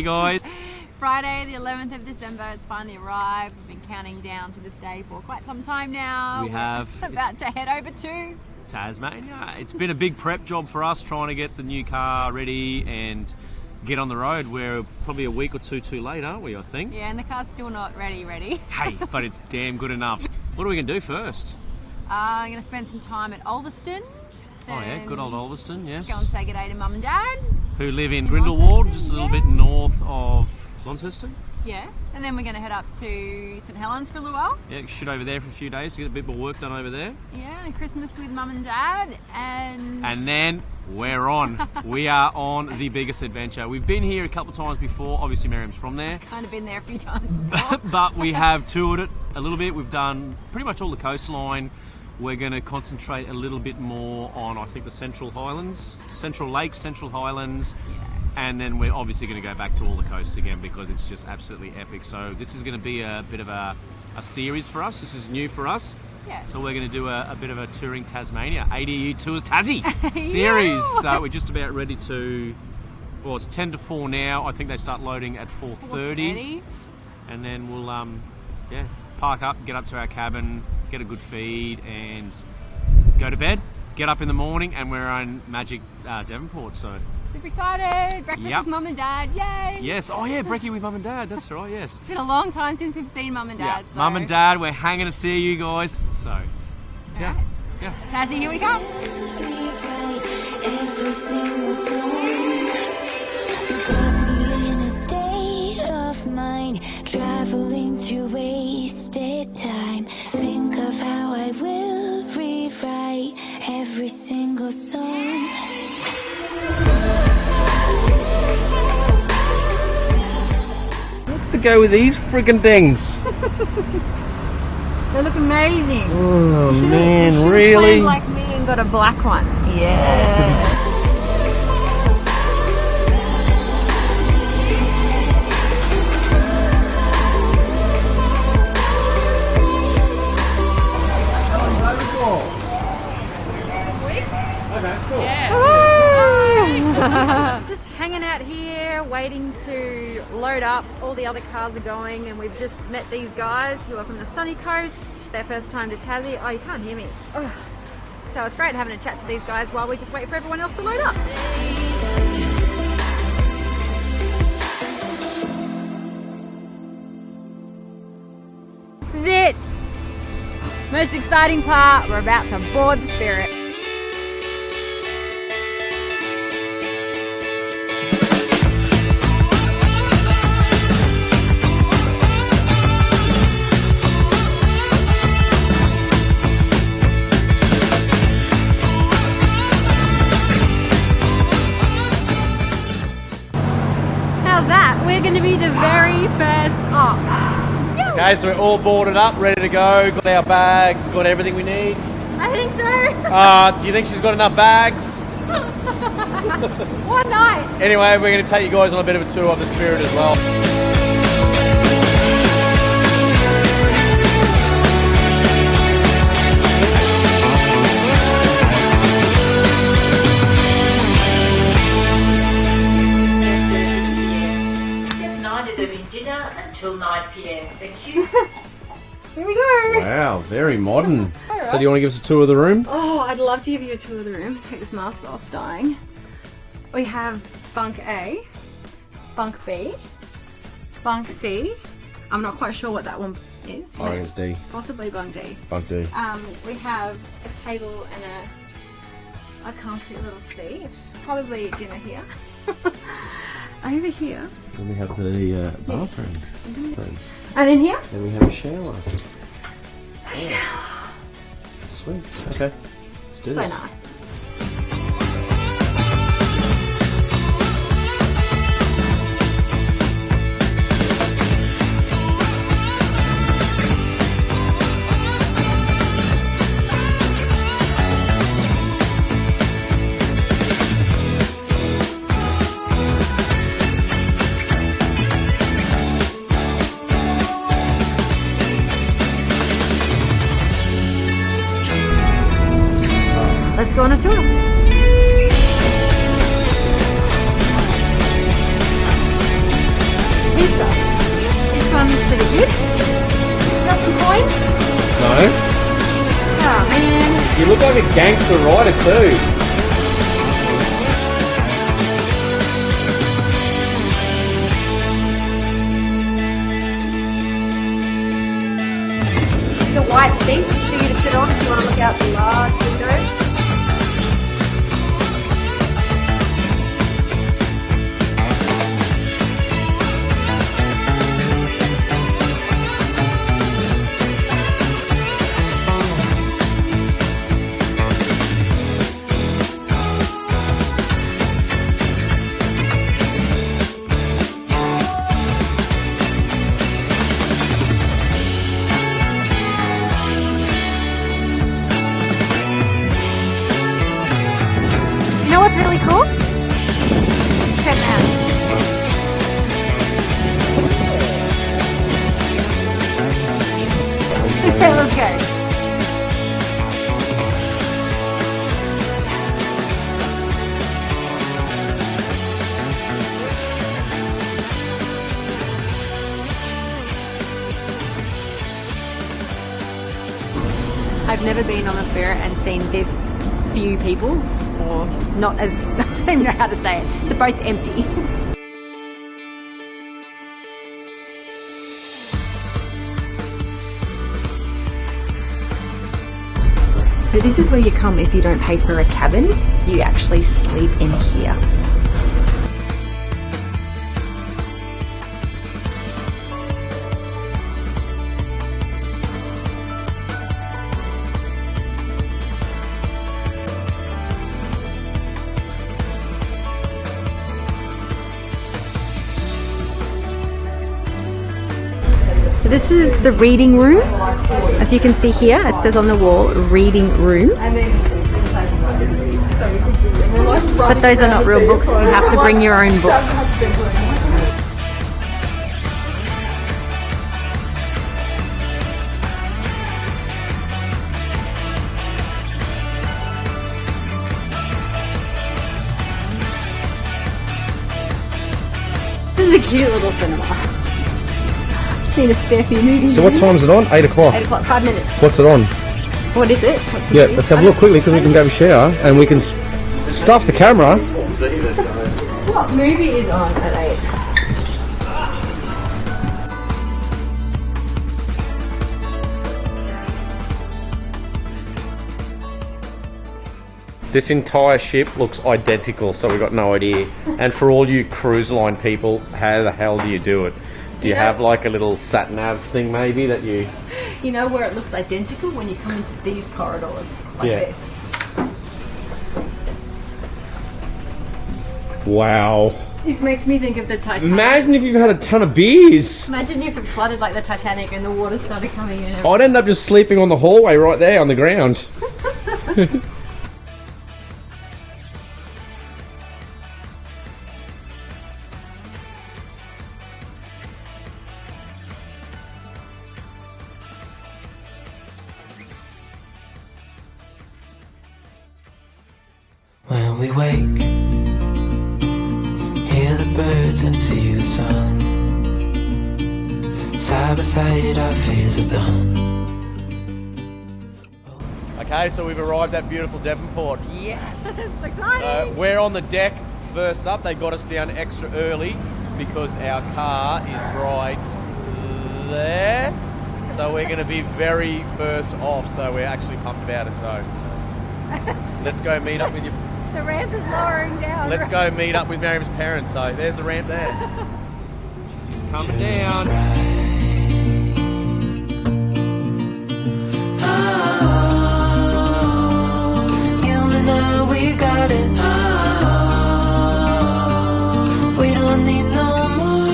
Hey guys. Friday the 11th of December, it's finally arrived. We've been counting down to this day for quite some time now. We have. We're about to head over to Tasmania. It's been a big prep job for us trying to get the new car ready and get on the road. We're probably a week or two too late, aren't we, I think? Yeah, and the car's still not ready. Hey, but it's damn good enough. What are we going to do first? I'm going to spend some time at Ulverstone. Oh yeah, good old Ulverstone, yes. Go and say good day to Mum and Dad. Who live in Grindelwald, just a little bit north of Launceston. Yeah, and then we're going to head up to St Helens for a little while. Yeah, shoot over there for a few days to get a bit more work done over there. Yeah, and Christmas with Mum and Dad, and then we're on. We are on the biggest adventure. We've been here a couple of times before. Obviously, Miriam's from there. Kind of been there a few times before. But we have toured it a little bit. We've done pretty much all the coastline. We're going to concentrate a little bit more on, I think, the Central Highlands, Central Lakes, Central Highlands. Yeah. And then we're obviously going to go back to all the coasts again because it's just absolutely epic. So this is going to be a bit of a series for us. This is new for us. Yeah. So we're going to do a bit of a touring Tasmania, ADU Tours Tassie series. So we're just about ready to, well, it's 10 to 4 now. I think they start loading at 4:30. And then we'll, park up, get up to our cabin, get a good feed and go to bed. Get up in the morning and we're on magic Devonport. So. Super excited! Breakfast with Mum and Dad, yay! Yes, oh yeah, brekkie with Mum and Dad, that's right, yes. It's been a long time since we've seen Mum and Dad. Yeah. So. Mum and Dad, we're hanging to see you guys, so. Right. Yeah. Tassie, here we come! Every single song got me in a state of mind, traveling through wasted time. Think of how I will rewrite every single song. What's to go with these friggin' things? They look amazing. Oh you man, really? Planned like me and got a black one. Yeah. Okay, cool. Yeah. Just hanging out here, waiting to load up. All the other cars are going, and we've just met these guys who are from the sunny coast. Their first time to Tassie. Oh, you can't hear me. Oh. So it's great having a chat to these guys while we just wait for everyone else to load up. This is it. Most exciting part. We're about to board the Spirit. We're going to be the very first off. Okay, so we're all boarded up, ready to go, got our bags, got everything we need. I think so. Do you think she's got enough bags? One night. Anyway, we're going to take you guys on a bit of a tour of the Spirit as well. Dinner until 9 PM. Thank you. Here we go. Wow, very modern. Right. So do you want to give us a tour of the room? Oh, I'd love to give you a tour of the room. Take this mask off, dying. We have bunk A, bunk B, bunk C. I'm not quite sure what that one is. I think it's D. Possibly bunk D. Bunk D. We have a table and a comfy little seat. Probably dinner here. Over here. Then we have the bathroom. And in here? Then we have a shower. Sweet. Okay. Let's do this. So nice. Let's go on a tour. dude? Got some coins? No. Oh man. You look like a gangster rider too. The white seats for you to sit on if you want to look out the large windows. You know what's really cool? Check it out. Let's go. I've never been on a Spirit and seen this few people, or not as, I don't know how to say it. The boat's empty. So this is where you come if you don't pay for a cabin. You actually sleep in here. So this is the reading room. As you can see here, it says on the wall, reading room. But those are not real books, you have to bring your own book. This is a cute little cinema. Seen a fair few movies. So what time is it on? 8 o'clock. 8 o'clock, 5 minutes. What's it on? What is it? What's the Yeah, movie? let's have a look quickly because we can go have a shower and we can stuff the camera. What movie is on at 8? This entire ship looks identical, so we've got no idea. And for all you cruise line people, how the hell do you do it? Do you have like a little sat-nav thing maybe that you... You know where it looks identical? When you come into these corridors, like this. Wow. This makes me think of the Titanic. Imagine if you've had a ton of beers. Imagine if it flooded like the Titanic and the water started coming in. I'd end up just sleeping on the hallway right there on the ground. When we wake, hear the birds and see the sun. Side by side our fears are done. Okay, so we've arrived at beautiful Devonport. Yes! It's exciting! We're on the deck first up. They got us down extra early because our car is right there. So we're going to be very first off, so we're actually pumped about it. So let's go meet up with you. The ramp is lowering down. Let's go meet up with Miriam's parents. So there's the ramp there. She's coming down. You and I, we got it. We don't need no more.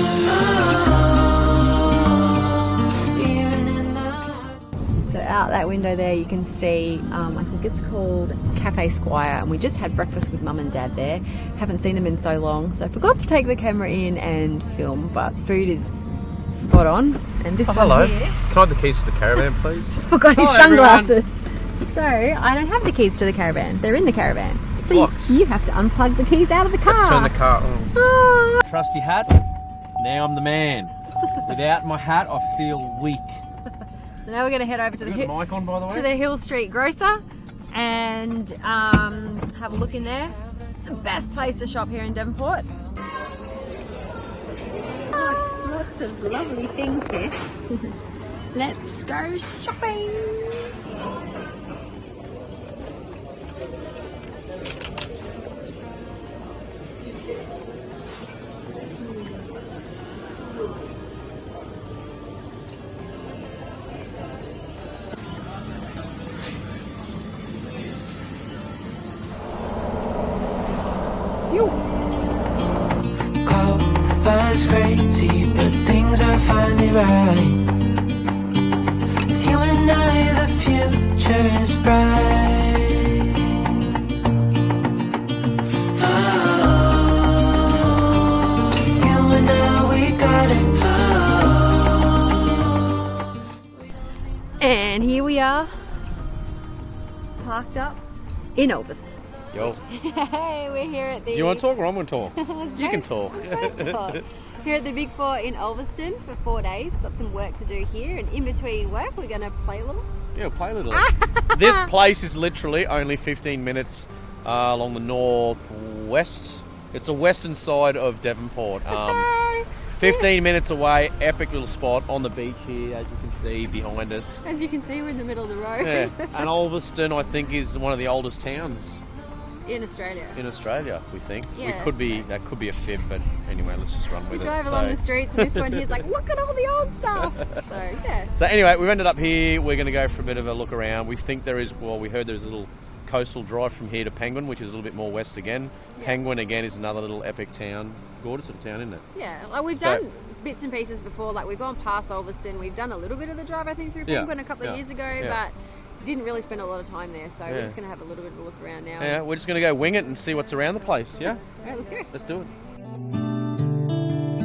Even in the... So out that window there you can see, I think it's called Cafe Squire, and we just had breakfast with Mum and Dad there. Haven't seen them in so long, so I forgot to take the camera in and film, but food is spot on. And this one Hello. here, Can I have the keys to the caravan, please? forgot his Hello, sunglasses. So I don't have the keys to the caravan. They're in the caravan. It's So locked. you have to unplug the keys out of the car. Turn the car on. Ah. Trusty hat. Now I'm the man. Without my hat, I feel weak. So now we're going to head over to the mic on, by the way? to the Hill Street Grocer and have a look in there. It's the best place to shop here in Devonport. Lots of lovely things here. Let's go shopping. Cars crazy, but things are finally right. With you and I, the future is bright. Oh, you and I, we got it. Oh. And here we are, parked up in Ulverstone. Yo. Hey, we're here at the... Do you want to talk or I'm going to talk? You can talk. Here at the Big Four in Ulverstone for 4 days. Got some work to do here, and in between work we're going to play a little. Yeah, we'll play a little. This place is literally only 15 minutes along the northwest. It's the western side of Devonport. 15 minutes away, epic little spot on the beach here, as you can see behind us. As you can see, we're in the middle of the road. Yeah. And Ulverstone, I think, is one of the oldest towns in Australia. In Australia, we think. Yeah, that could be a fib, but anyway, let's just run with it. We drive along the streets, and this one here's like, look at all the old stuff. So yeah. So anyway, we've ended up here. We're going to go for a bit of a look around. We think we heard there's a little coastal drive from here to Penguin, which is a little bit more west again. Yeah. Penguin again is another little epic town. Gorgeous little town, isn't it? Yeah, like we've done bits and pieces before. Like we've gone past Ulverstone. We've done a little bit of the drive, I think, through Penguin a couple of years ago, but didn't really spend a lot of time there. So we're just going to have a little bit of a look around now. Yeah, we're just going to go wing it and see what's around the place. Yeah. All right, let's go. Let's do it.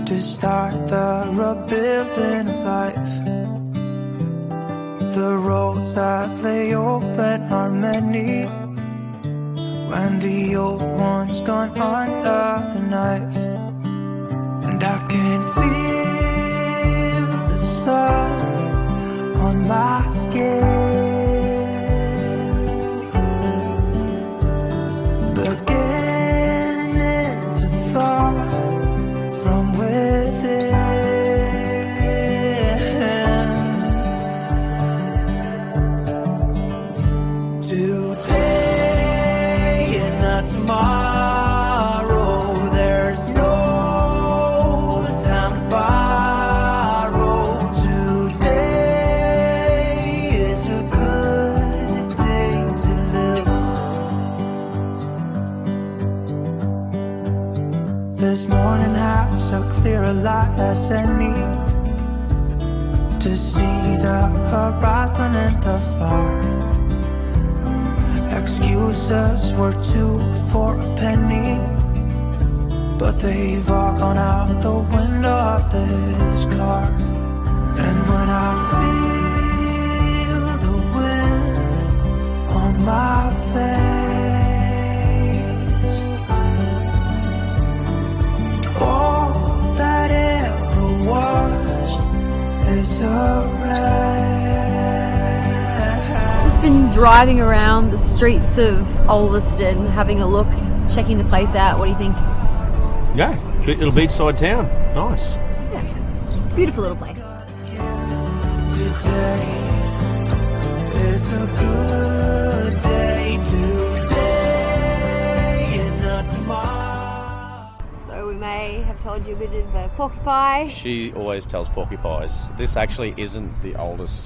To start the rebuilding of life, the roads that lay open are many. When the old one's gone under the knife, and I can feel the sun on my skin, beginning to thaw from within. Today and not tomorrow, there's no time to borrow. Today is a good day to live. This morning has so clear a light as any to see the horizon and the far. Excuses were 2 for a penny, but they've all gone out the window of this car. And when I feel the wind on my face, all that ever was is a wreck. Been driving around the streets of Ulverstone, having a look, checking the place out. What do you think? Yeah, cute little beachside town. Nice. Yeah, beautiful little place. Today is a good day. Today and not tomorrow. So we may have told you a bit of a porcupine. She always tells porcupines. This actually isn't the oldest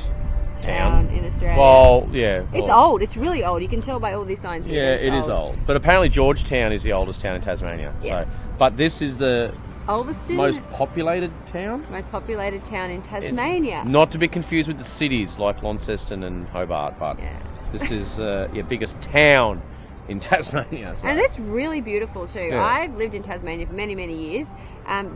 town in Australia. Well, yeah. It's old. It's really old. You can tell by all these signs here. Yeah, it is old. But apparently Georgetown is the oldest town in Tasmania. Yes. So, but this is the Ulverstone, most populated town? Most populated town in Tasmania. It's not to be confused with the cities like Launceston and Hobart, but this is your biggest town in Tasmania. So. And it's really beautiful too. Yeah. I've lived in Tasmania for many, many years.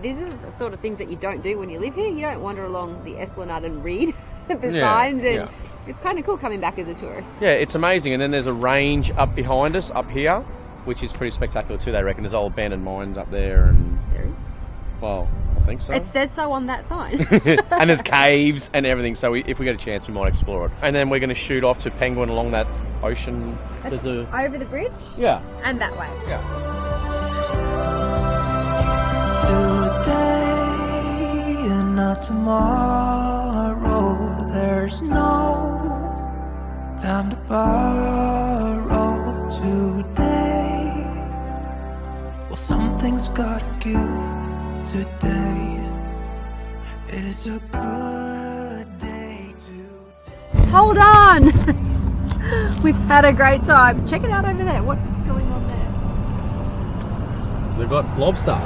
These are the sort of things that you don't do when you live here. You don't wander along the Esplanade and read the signs, and it's kind of cool coming back as a tourist. Yeah, it's amazing. And then there's a range up behind us, up here, which is pretty spectacular too. They reckon there's old abandoned mines up there, and well, I I think so. It said so on that sign. And there's caves and everything, so if we get a chance, we might explore it. And then we're going to shoot off to Penguin along that ocean. There's a... Over the bridge? Yeah. And that way. Yeah. Today and not tomorrow. There's no time to borrow. Today, well, something's gotta give. Today is a good day today. Hold on! We've had a great time. Check it out over there. What's going on there? They've got lobster.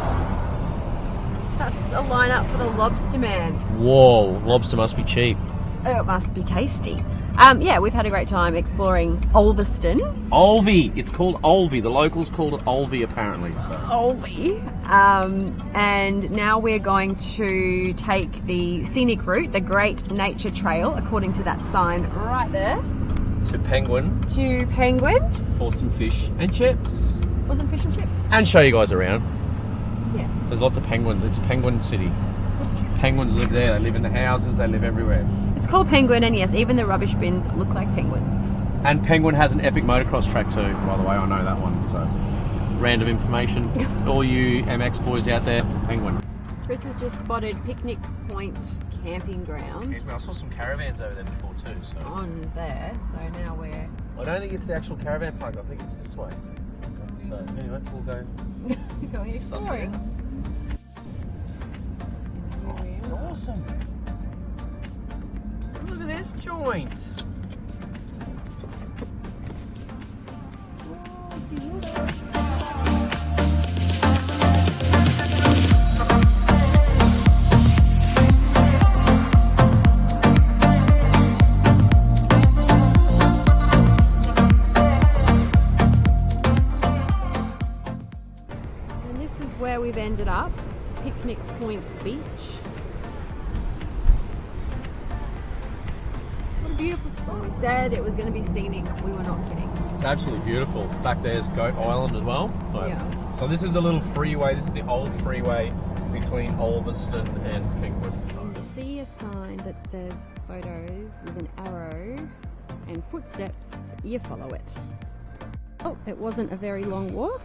That's a lineup for the lobster man. Whoa, lobster must be cheap. Oh, it must be tasty. Yeah, we've had a great time exploring Ulverstone. Ulvie. It's called Ulvie. The locals called it Ulvie apparently. So. Ulvie. And now we're going to take the scenic route, the Great Nature Trail, according to that sign right there. To Penguin. To Penguin. For some fish and chips. For some fish and chips. And show you guys around. Yeah. There's lots of penguins. It's a penguin city. Penguins live there. They live in the houses. They live everywhere. It's called Penguin, and yes, even the rubbish bins look like penguins. And Penguin has an epic motocross track too, by the way. I know that one, so random information. All you MX boys out there, Penguin. Chris has just spotted Picnic Point Camping Ground. I saw some caravans over there before too. So. On there, so now we're... I don't think it's the actual caravan park. I think it's this way. So anyway, we'll go. Going exploring. Oh, it's awesome. Look at this joint. And this is where we've ended up, Picnic Point Beach. What a beautiful spot. We said it was going to be scenic, we were not kidding. It's absolutely beautiful. Back there's Goat Island as well. So, Yeah. So this is the little freeway. This is the old freeway between Ulverstone and Penguin. And you see a sign that says photos with an arrow and footsteps, you follow it. Oh, it wasn't a very long walk.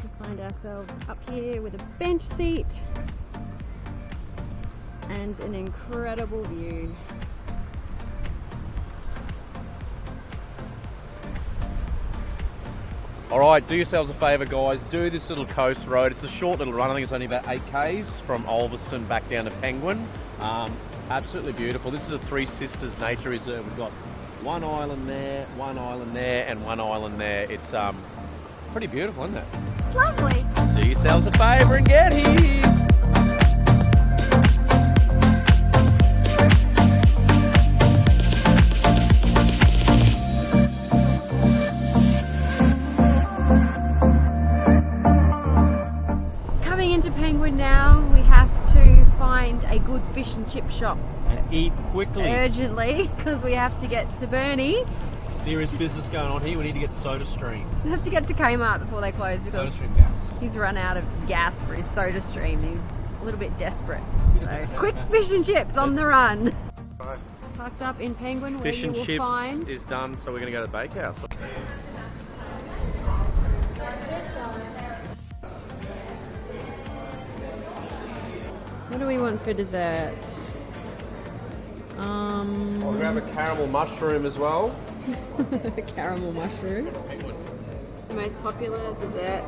We find ourselves up here with a bench seat and an incredible view. Alright, do yourselves a favour guys, do this little coast road. It's a short little run, I think it's only about 8 k's from Ulverstone back down to Penguin. Absolutely beautiful. This is a Three Sisters Nature Reserve. We've got one island there, and one island there. It's pretty beautiful, isn't it? Lovely. Do yourselves a favour and get here! Into Penguin now, we have to find a good fish and chip shop And eat quickly. urgently because we have to get to Burnie. Some serious business going on here. We need to get Soda Stream. We have to get to Kmart before they close because Soda Stream gas. he's run out of gas for his Soda Stream. He's a little bit desperate. So quick fish and chips on the run. Right. Parked up in Penguin where Fish you and will chips find is done, so we're going to go to the bakehouse. what do we want for dessert? I'll grab a caramel mushroom as well. Caramel mushroom. The most popular dessert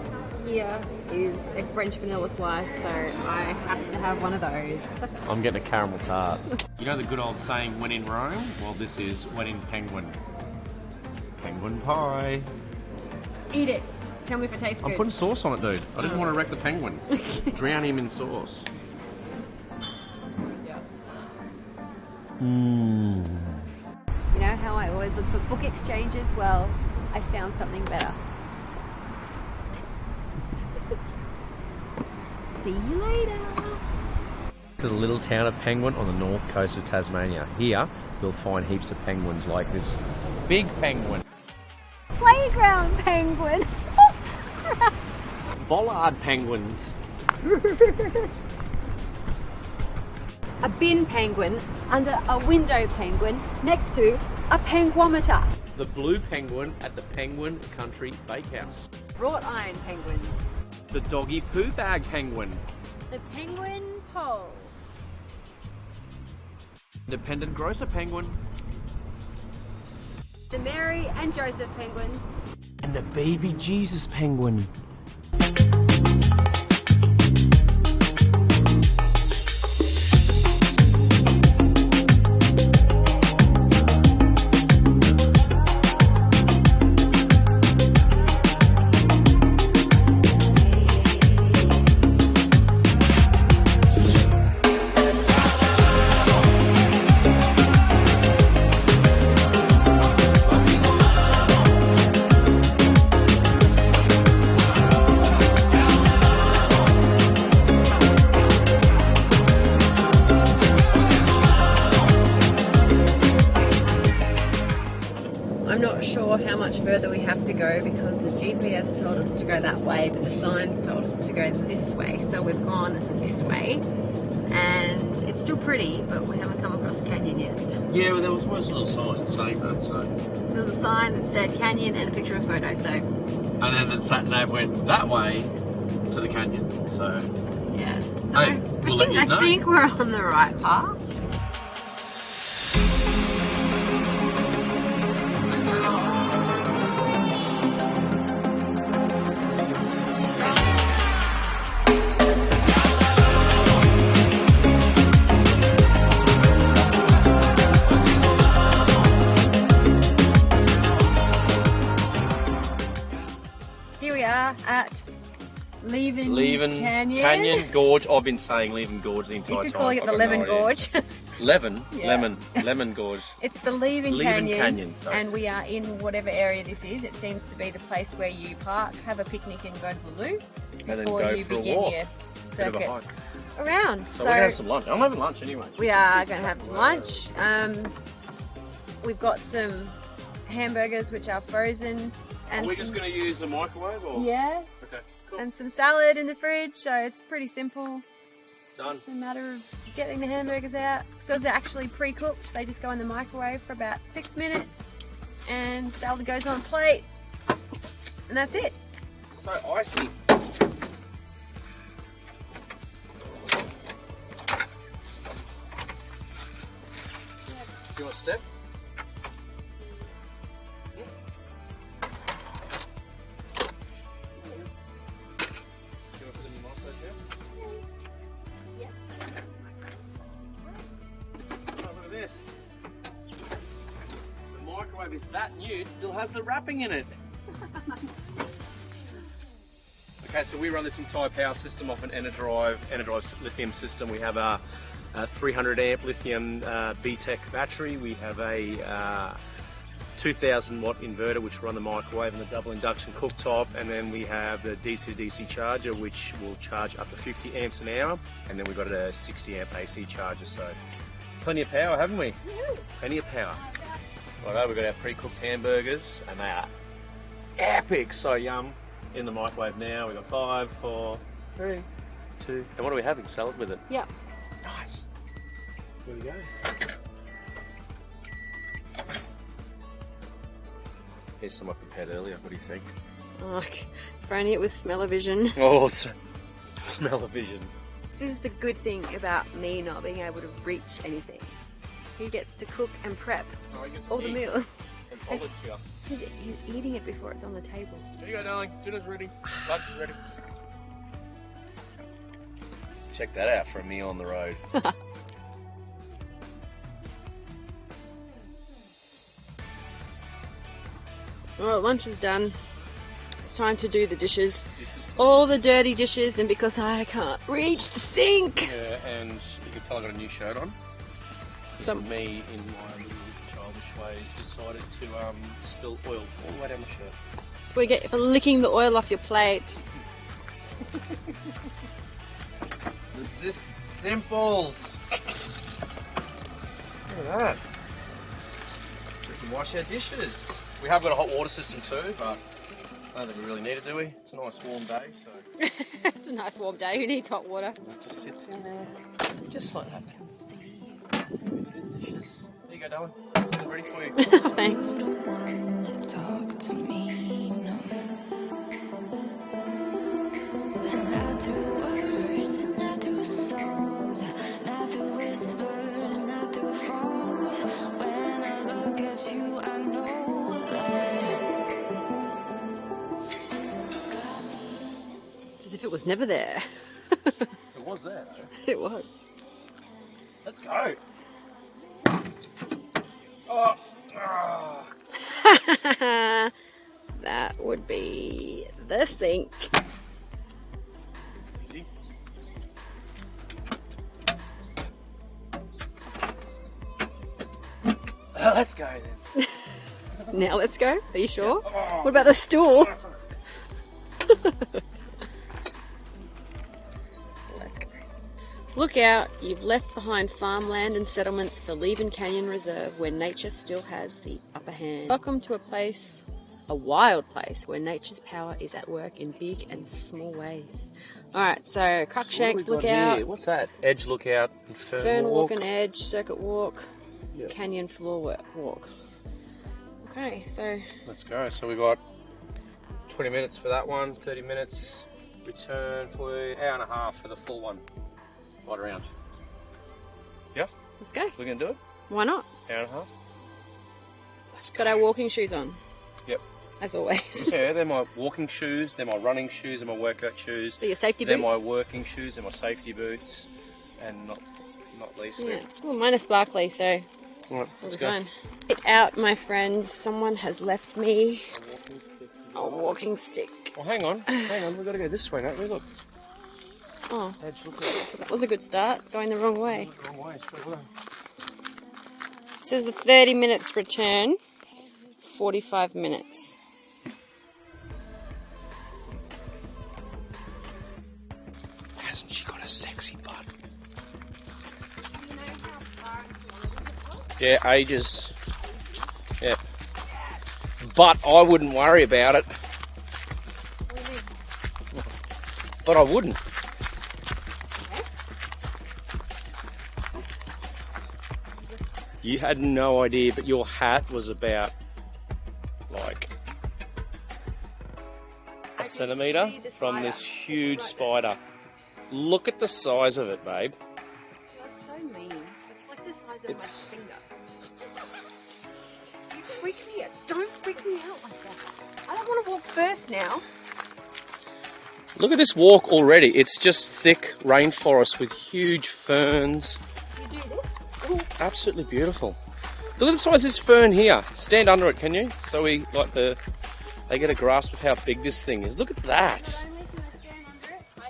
here is a French vanilla slice, so I have to have one of those. I'm getting a caramel tart. You know the good old saying, when in Rome? Well, this is when in Penguin. Penguin pie. Eat it. Tell me if it tastes I'm good. putting sauce on it, dude. I didn't want to wreck the penguin. Drown him in sauce. Mmm. You know how I always look for book exchanges? Well, I found something better. See you later. To the little town of Penguin on the north coast of Tasmania. Here, you'll find heaps of penguins like this big penguin. Playground penguin. Bollard penguins. a bin penguin under a window penguin next to a penguometer. The blue penguin at the Penguin Country Bakehouse. Wrought iron penguins. The doggy poo bag penguin. The penguin pole. Independent grocer penguin. The Mary and Joseph penguins. And the baby Jesus penguin. How much further we have to go because the GPS told us to go that way, but the signs told us to go this way, so we've gone this way, and it's still pretty, but we haven't come across a canyon yet. Yeah, well, there was one little sign saying that, so. There was a sign that said canyon and a picture of a photo, so. And then the sat nav went that way to the canyon, so. Yeah. So Hey, we'll let you know. I think we're on the right path. At Leven Canyon Gorge. I've been saying Leven Gorge the entire time. He's calling it the Leven Gorge. Leven? Yeah. Lemon Gorge. It's the Leven Canyon, sorry. and we are in whatever area this is. It seems to be the place where you park, have a picnic and go to the loo before you begin your circuit around. So we're going to have some lunch. I'm having lunch anyway. We are going to have some lunch. We've got some hamburgers which are frozen. And are we just going to use the microwave? Or? Yeah. Okay, cool. And some salad in the fridge, so it's pretty simple. Done. It's a matter of getting the hamburgers out. Because they're actually pre-cooked, they just go in the microwave for about 6 minutes. And salad goes on a plate. And that's it. So icy. Do you want a step? Is that new? It still has the wrapping in it. Okay, so we run this entire power system off an Energive lithium system. We have a 300 amp lithium BTEC battery. We have a 2000 watt inverter which run the microwave and the double induction cooktop, and then we have the DC-DC charger which will charge up to 50 amps an hour, and then we've got a 60 amp AC charger, so plenty of power, haven't we? Plenty of power. Righto, we've got our pre-cooked hamburgers, and they are epic, so yum. In the microwave now. We've got 5, 4, 3, 2, and what are we having? Salad with it? Yep. Nice. There we go. Here's some I prepared earlier. What do you think? Oh, if only it was smell-o-vision. Oh, smell-o-vision. This is the good thing about me not being able to reach anything. He gets to cook and prep all the meals. And he's eating it before it's on the table. There you go, darling. Dinner's ready. Lunch is ready. Check that out for a meal on the road. Well, lunch is done. It's time to do the dishes. All the dirty dishes, and because I can't reach the sink. Yeah, and you can tell I got a new shirt on. Me, in my little childish ways, decided to spill oil all the way down my shirt. That's what you get for licking the oil off your plate. This is simples. Look at that. We can wash our dishes. We have got a hot water system too, but I don't think we really need it, do we? It's a nice warm day, so. It's a nice warm day. Who needs hot water? It just sits in there, just like that. go, darling. It's ready for you. Thanks. Talk to me, no. Not through words, not through songs, not through whispers, not through phones. When I look at you, I know that It's as if it was never there. It was there, though. It was. Let's go. Oh. Oh. That would be the sink. Easy. Let's go then. Now let's go. Are you sure? Oh. What about the stool? Let's go. Look out, you've left behind farmland and settlements for Leven Canyon Reserve where nature still has the upper hand. Welcome to a place, a wild place, where nature's power is at work in big and small ways. Alright, so Cruikshanks lookout, Here? What's that? Edge lookout, Fern walk and edge, circuit walk, canyon floor walk. Okay, so Let's go. So we got 20 minutes for that one, 30 minutes return for an hour and a half for the full one. Right around. Yeah? let's go. We're going to do it? Why not? Hour and a half? Got our walking shoes on, Yep. as always. Yeah, they're my walking shoes, they're my running shoes, they're my workout shoes. They're your safety They're boots. my working shoes, they're my safety boots. And not least, Yeah. Well, mine are sparkly, so Right, we'll let's be go. fine. Get out, my friends. Someone has left me a walking stick. Oh, hang on, we've got to go this way, don't we? Look. Oh, Edge, look at it. that was a good start. Going the wrong way. Wrong way, straight away. It says the 30 minutes return, 45 minutes. Hasn't she got a sexy butt? Yeah, ages. Yeah. But I wouldn't worry about it. But I wouldn't. You had no idea, but your hat was about like a centimetre from this huge spider. Look at the size of it, babe. That's so mean. It's like the size of It's- my finger. You freak me out. Don't freak me out like that. I don't want to walk first now. Look at this walk already. It's just thick rainforest with huge ferns. You do this? Absolutely beautiful. Look at the size of this fern here. Stand under it, can you? So they get a grasp of how big this thing is. Look at that. Not only can I stand under it, I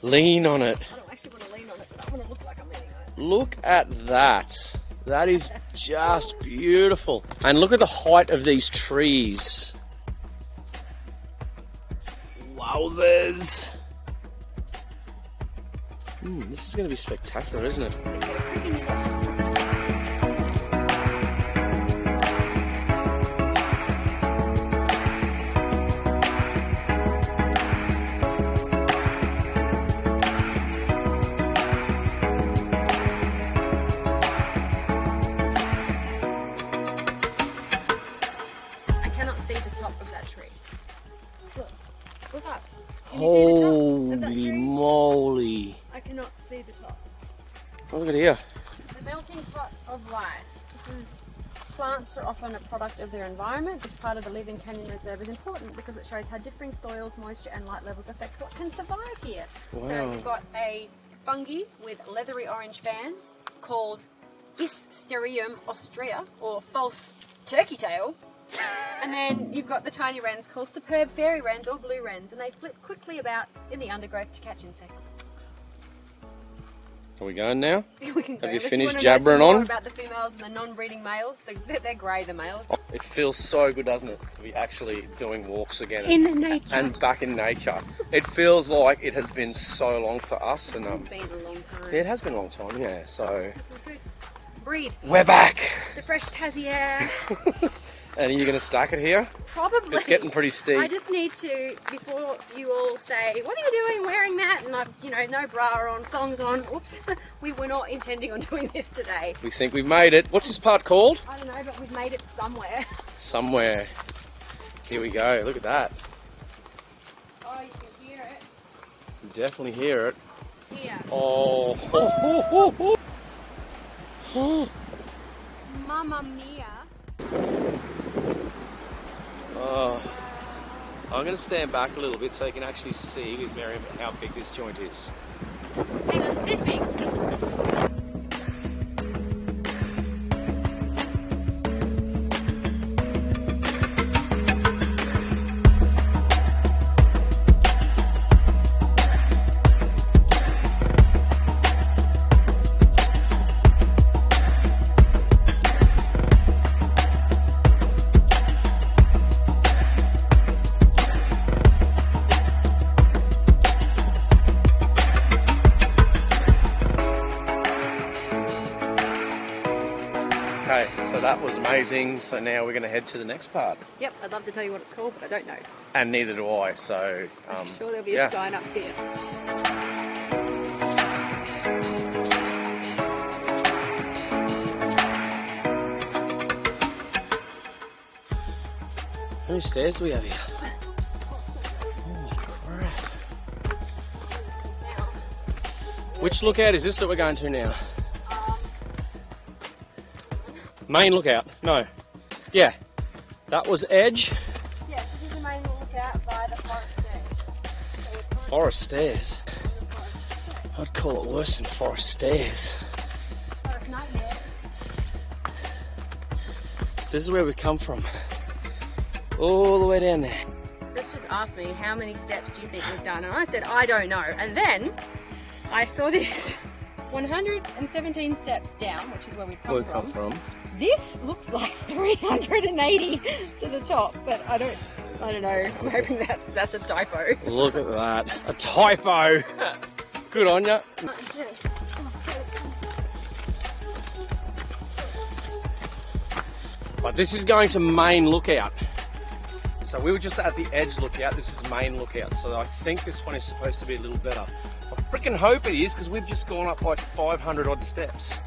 can... Lean on it. I don't actually want to lean on it, but I want to look like I'm leaning on it. Look at that. That is just beautiful. And look at the height of these trees. Wowzers. This is going to be spectacular, isn't it? I cannot see the top of that tree. Look up. Can you see the top of that Holy tree? moly. I cannot see the top. Oh, look at here. The melting pot of life. This is, plants are often a product of their environment. This part of the Leven Canyon Reserve is important because it shows how differing soils, moisture and light levels affect what can survive here. So Wow. you've got a fungi with leathery orange fans called Gisterium austrea, or false turkey tail. And then you've got the tiny wrens called superb fairy wrens or blue wrens, and they flit quickly about in the undergrowth to catch insects. Are we going now? We can go. Have you Unless finished wanna know jabbering some more on? about the females and the non-breeding males. They're grey, the males. Oh, it feels so good, doesn't it, to be actually doing walks again In nature. and back in nature. It feels like it has been so long for us, and It's been a long time. yeah, it has been a long time. Yeah, so This is good. Breathe we're back. the fresh Tassie air. And are you going to stack it here? Probably. It's getting pretty steep. I just need to, before you all say, what are you doing wearing that? And I've, you know, no bra on, songs on. Oops, we were not intending on doing this today. We think we've made it. What's this part called? I don't know, but we've made it somewhere. Somewhere. Here we go. Look at that. Oh, you can hear it. You definitely hear it. Here. Oh. Mamma mia. Oh. I'm going to stand back a little bit so you can actually see with Miriam how big this joint is. Hang on, it's this big. Okay, so that was amazing. So now we're going to head to the next part. Yep, I'd love to tell you what it's called, but I don't know. And neither do I, so... I'm sure there'll be a sign up here. How many stairs do we have here? Holy crap. Which lookout is this that we're going to now? Main lookout? No. Yeah. That was Edge. Yes, this is the main lookout by the forest stairs. Forest stairs? I'd call it worse than forest stairs. Forest nightmares. So this is where we come from. All the way down there. Chris just asked me, how many steps do you think we've done? And I said, I don't know. And then I saw this. 117 steps down, which is where we've come from. This looks like 380 to the top, but I don't know. I'm hoping that's a typo. Look at that. A typo. Good on ya. But this is going to main lookout. So we were just at the Edge lookout. This is main lookout. So I think this one is supposed to be a little better. I freaking hope it is, because we've just gone up like 500 odd steps.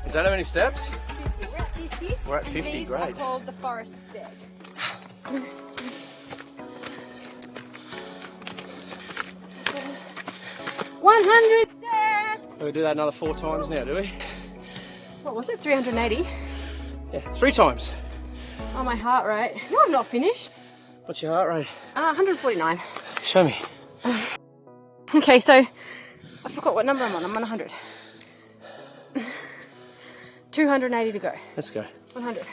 Is that how many steps? 50. We're at 50. We're at 50, these great. are called the forest stairs. 100 steps! We do that another 4 times now, do we? What was it? 380? Yeah, 3 times. Oh, my heart rate. No, I'm not finished. What's your heart rate? 149. Show me. Okay, so I forgot what number I'm on. I'm on 100. 280 to go. Let's go. 100.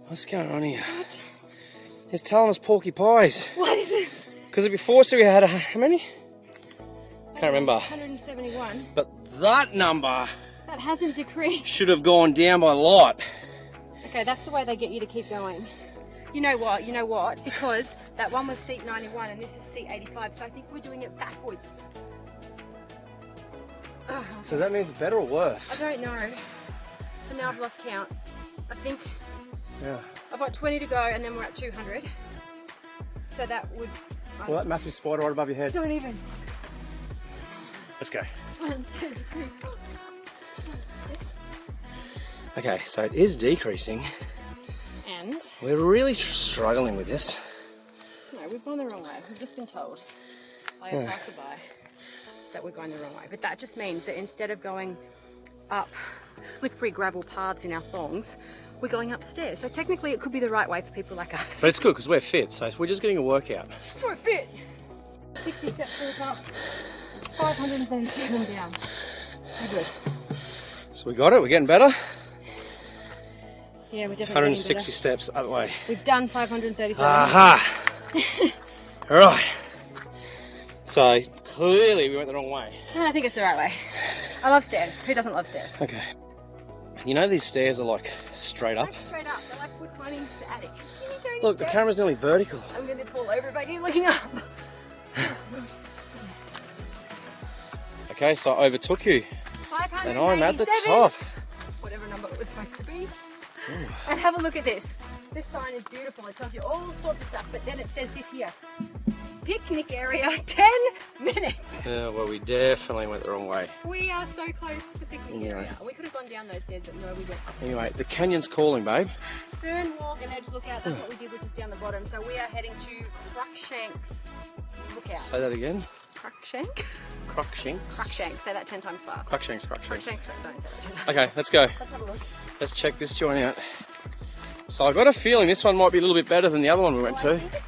What's going on here? What? It's telling us porky pies. What is this? Because before, so we had how many? Can't remember. 171. But that number That hasn't decreased. should have gone down by a lot. Okay, that's the way they get you to keep going. You know what? You know what? Because that one was seat 91 and this is seat 85, so I think we're doing it backwards. Ugh. So that means better or worse? I don't know. So now I've lost count. I think Yeah. I've got 20 to go and then we're at 200. So that would... Well, that massive spider right above your head. Don't even. Let's go. 1, 2, 3, 4. Okay, so it is decreasing. And? We're really struggling with this. No, we've gone the wrong way. We've just been told by a passerby that we're going the wrong way. But that just means that instead of going up slippery gravel paths in our thongs, we're going upstairs. So technically it could be the right way for people like us. But it's good because we're fit, so we're just getting a workout. So fit! 60 steps to the top, 537 down. We're good. So we got it, we're getting better. Yeah, we're definitely 160 getting better. steps that way. We've done 537. Aha! Alright. So clearly we went the wrong way. No, I think it's the right way. I love stairs. Who doesn't love stairs? Okay. You know these stairs are like straight up? Like straight up. They're like we're climbing to the attic. Look, the camera's nearly vertical. I'm going to fall over if I keep looking up. Okay, so I overtook you. 587. And I'm at the top. Whatever number was supposed to be. And have a look at this. This sign is beautiful. It tells you all sorts of stuff, but then it says this here. Picnic area, 10 minutes. Yeah, well, we definitely went the wrong way. We are so close to the picnic area. We could have gone down those stairs, but no, we went up. Anyway, the canyon's calling, babe. Fern Walk and Edge Lookout, that's what we did, which is down the bottom. So we are heading to Cruikshank's Lookout. Say that again. Cruikshank? Cruikshanks. Cruikshank, say that 10 times fast. Cruikshanks. Cruikshank, don't say that 10 times. Okay, let's go. Let's have a look. Let's check this joint out. So I got a feeling this one might be a little bit better than the other one we went to. I think it's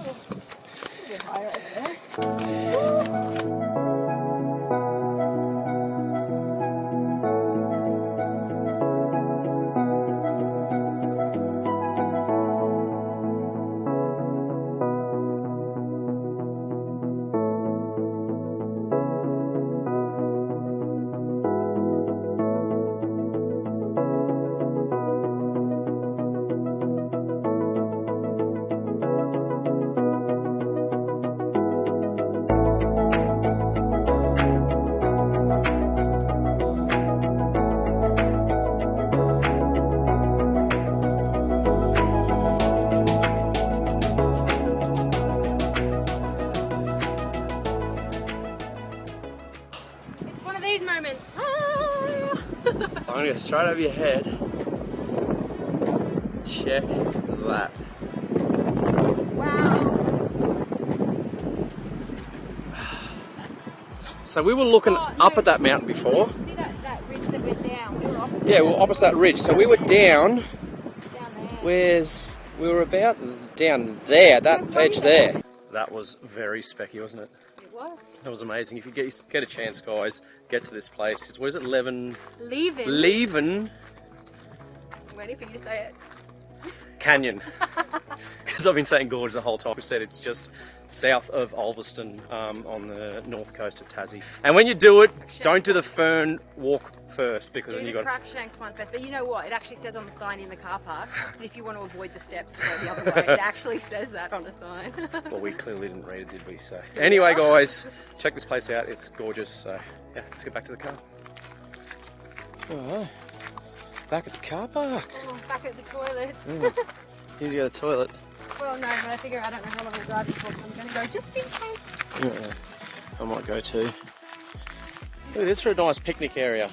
definitely a bit higher over there. I'm going to go straight over your head. Check that. Wow. So we were looking up at that mountain before. See that ridge that went down? We were opposite. Yeah, we were opposite that ridge. So we were down. Down there. We were about down there, that edge there. That was very specky, wasn't it? It was. That was amazing. If you get a chance, guys, get to this place. What is it? Leven. I'm waiting for you to say it. Canyon. Because I've been saying gorge the whole time. We said it's just south of Ulverstone on the north coast of Tassie. And when you do it, don't do the Fern Walk first because then you got Cruikshanks one first. But you know what? It actually says on the sign in the car park if you want to avoid the steps to go the other way. It actually says that on the sign. Well, we clearly didn't read it, did we? So anyway, guys, check this place out. It's gorgeous. So yeah, let's get back to the car. Oh, back at the car park. Oh, back at the toilets. You need to go to the toilet. Well, no, but I figure I don't know how long we're driving for. I'm going to go just in case. Yeah, I might go too. Look at this for a nice picnic area.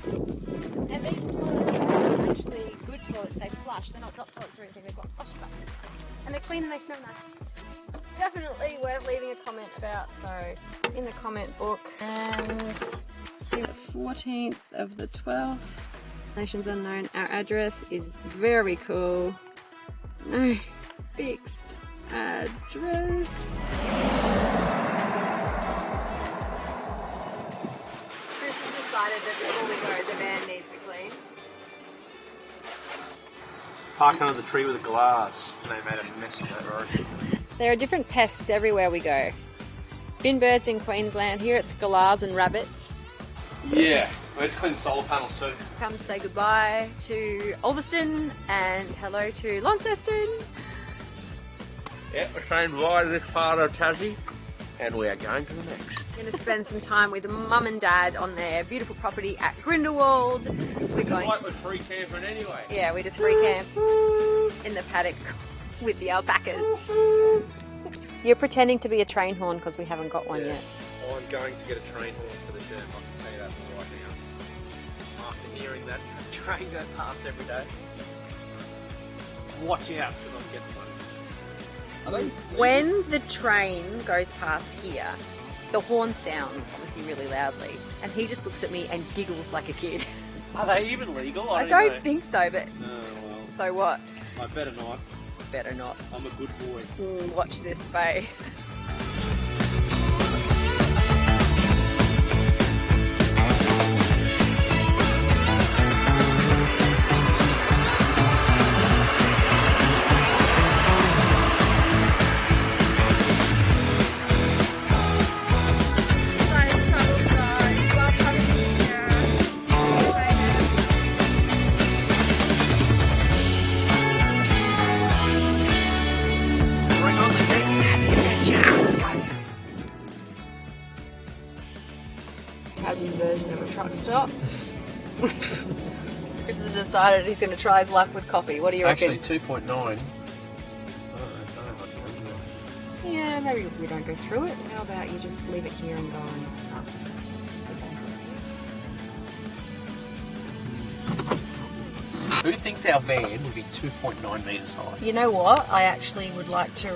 And these toilets are actually good toilets. They flush. They're not drop toilets or anything. They've got flush buckets. And they're clean and they smell nice. Definitely worth leaving a comment about. So, in the comment book. And the 14th of the 12th. Nations unknown. Our address is very cool. No fixed address. Chris has decided that before we go, the van needs to clean. Parked under the tree with a glass. They made a mess of that road. There are different pests everywhere we go. Bin birds in Queensland. Here it's galahs and rabbits. Yeah, we had to clean the solar panels too. Come say goodbye to Ulverstone and hello to Launceston. Yeah, we're saying goodbye to this part of Tassie and we are going to the next. We're going to spend some time with Mum and Dad on their beautiful property at Grindelwald. We're going Like we're free camping anyway. Yeah, we just free camp in the paddock with the alpacas. You're pretending to be a train horn because we haven't got one yet. I'm going to get a train horn for the gym. I can tell you that right now. After hearing that train go past every day. Watch out because I'm getting one. When the train goes past here, the horn sounds obviously really loudly, and he just looks at me and giggles like a kid. Are they even legal? I don't think so, but Oh, well. so what? I better not. Better not. I'm a good boy. Watch this space. Tassie's version of a truck stop. Chris has decided he's going to try his luck with coffee. What do you reckon? Actually, 2.9. Yeah, maybe we don't go through it. How about you just leave it here and go and ask? Who thinks our van would be 2.9 metres high? You know what? I actually would like to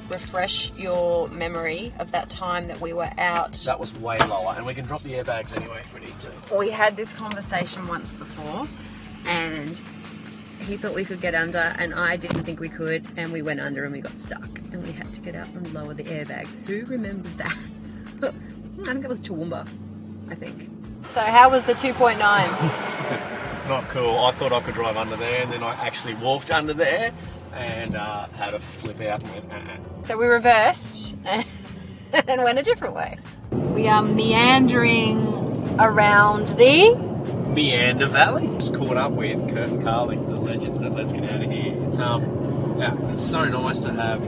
refresh your memory of that time that we were out. That was way lower, and we can drop the airbags anyway if we need to. We had this conversation once before, and he thought we could get under, and I didn't think we could, and we went under and we got stuck, and we had to get out and lower the airbags. Who remembers that? I think it was Toowoomba, I think. So how was the 2.9? Not cool. I thought I could drive under there, and then I actually walked under there and had a flip out and went, So we reversed and went a different way. We are meandering around the Meander Valley. Just caught up with Kurt and Carly, the legends at Let's Get Out of Here. It's so nice to have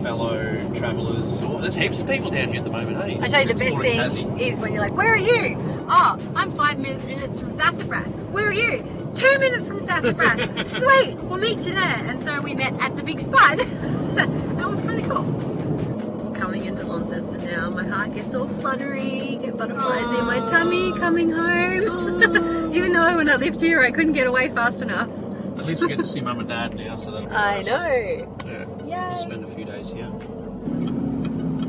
fellow travellers. There's heaps of people down here at the moment, hey? I tell you, the best thing is when you're like, where are you? Oh, I'm 5 minutes from Sassafras. Where are you? 2 minutes from Sassafras. Sweet, we'll meet you there. And so we met at the big spud. That was kind of cool. Coming into Launceston now, my heart gets all fluttery, get butterflies in my tummy coming home. Even though when I lived here, I couldn't get away fast enough. At least we get to see Mum and Dad now, so that'll be I nice. know. Yeah. We'll spend a few days here.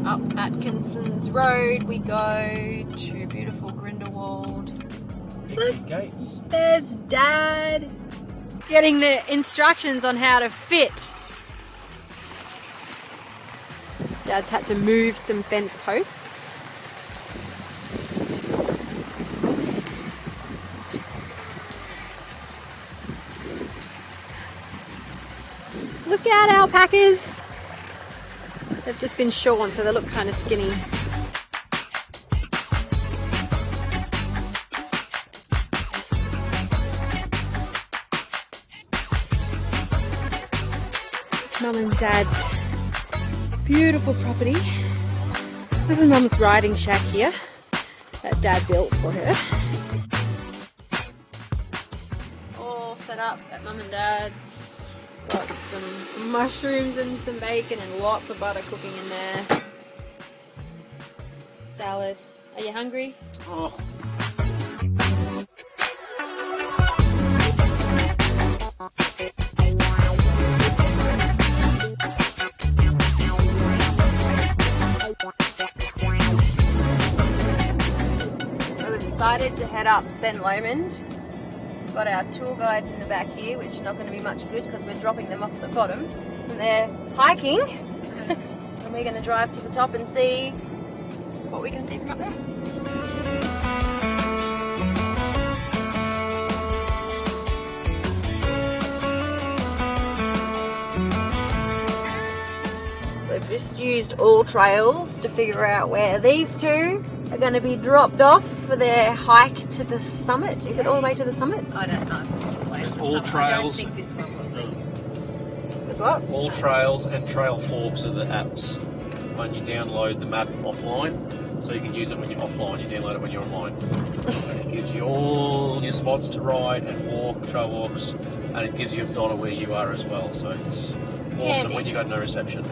Up Atkinson's Road we go to beautiful Grindelwald. Big gates. There's Dad getting the instructions on how to fit. Dad's had to move some fence posts. Look out, alpacas! They've just been shorn, so they look kind of skinny. Mum and Dad's beautiful property. This is Mum's riding shack here that Dad built for her. All set up at Mum and Dad's. Got some mushrooms and some bacon and lots of butter cooking in there. Salad. Are you hungry? Oh. So we've decided to head up Ben Lomond. Got our tour guides in the back here, which are not going to be much good because we're dropping them off the bottom and they're hiking. And we're going to drive to the top and see what we can see from up there. We've just used all trails to figure out where these two are going to be dropped off for their hike to the summit. Is it all the way to the summit? I don't know. There's all trails. I don't think this one will. There's what? All trails and trail forks are the apps. When you download the map offline, so you can use it when you're offline, you download it when you're online. It gives you all your spots to ride and walk, trail walks, and it gives you a dot of where you are as well, so it's awesome when you got no reception.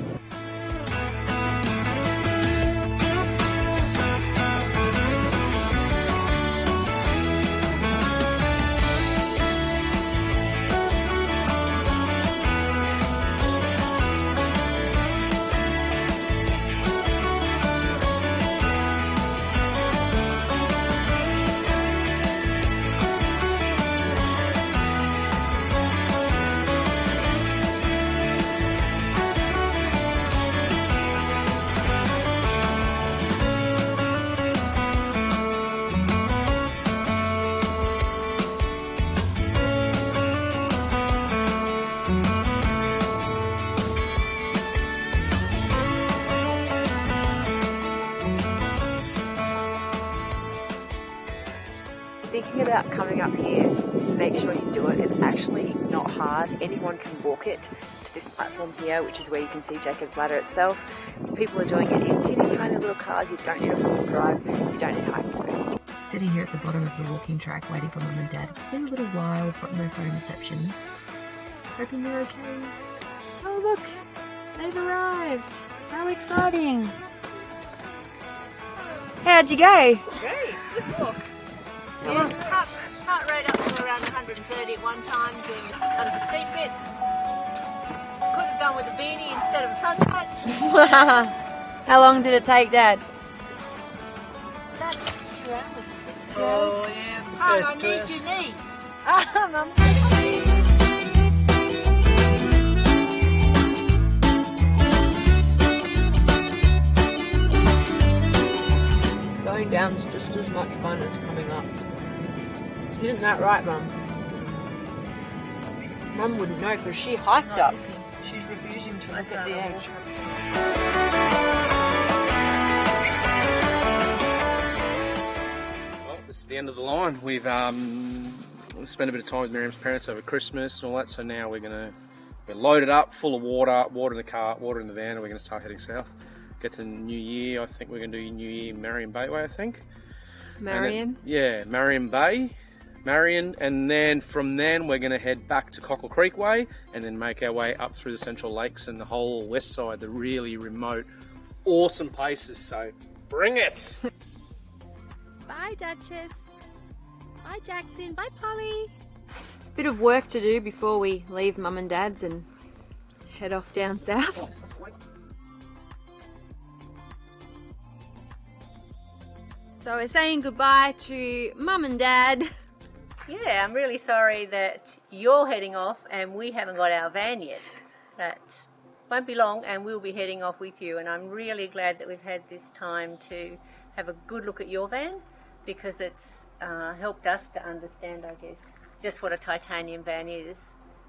Thinking about coming up here, make sure you do it. It's actually not hard. Anyone can walk it to this platform here, which is where you can see Jacob's Ladder itself. People are doing it in teeny tiny little cars. You don't need a full drive. You don't need hiking boots. sitting here at the bottom of the walking track waiting for Mum and Dad. It's been a little while, we've got no phone reception. Hoping they're okay. Oh look, they've arrived. How exciting. How'd you go? Great, good walk. Yeah, heart rate up to around 130 at one time, doing the under steep bit. Could have done with a beanie instead of a sun hat. How long did it take, Dad? About 2 hours, I think. 2 hours? Oh, yeah. Oh, I need your knee. Ah, Mum's so funny. Going down's just as much fun as coming up. Isn't that right, Mum? Mum wouldn't know because she hiked up. She's refusing to look at the edge. Well, this is the end of the line. We've spent a bit of time with Miriam's parents over Christmas and all that, so now we're loaded up, full of water in the car, water in the van, and we're going to start heading south. Get to New Year. I think we're going to do New Year Marion Bay way, I think. Marion? Yeah, Marion Bay. Marion, and then from then we're going to head back to Cockle Creek Way and then make our way up through the Central Lakes and the whole west side, the really remote, awesome places. So bring it! Bye, Duchess. Bye, Jackson. Bye, Polly. It's a bit of work to do before we leave Mum and Dad's and head off down south. So we're saying goodbye to Mum and Dad. Yeah, I'm really sorry that you're heading off and we haven't got our van yet. That won't be long and we'll be heading off with you, and I'm really glad that we've had this time to have a good look at your van, because it's helped us to understand, I guess, just what a titanium van is,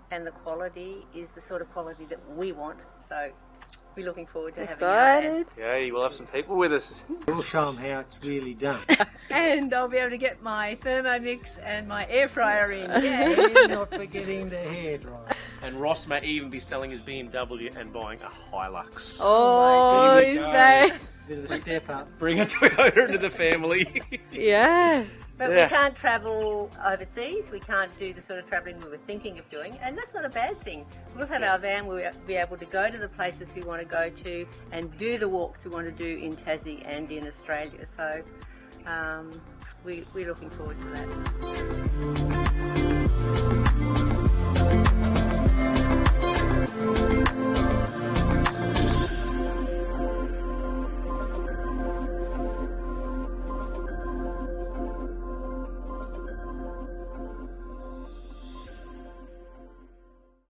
and the quality is the sort of quality that we want. So we're looking forward to having our van. Yeah, we'll have some people with us. We'll show them how it's really done. And I'll be able to get my Thermomix and my air fryer in. Yeah. And not forgetting the hairdryer. And Ross may even be selling his BMW and buying a Hilux. Oh, Here we is go. that? Bit of a step up. Bring a Toyota into the family. Yeah. But Yeah. we can't travel overseas. We can't do the sort of travelling we were thinking of doing, and that's not a bad thing. We'll have our van. We'll be able to go to the places we want to go to and do the walks we want to do in Tassie and in Australia. So we're looking forward to that.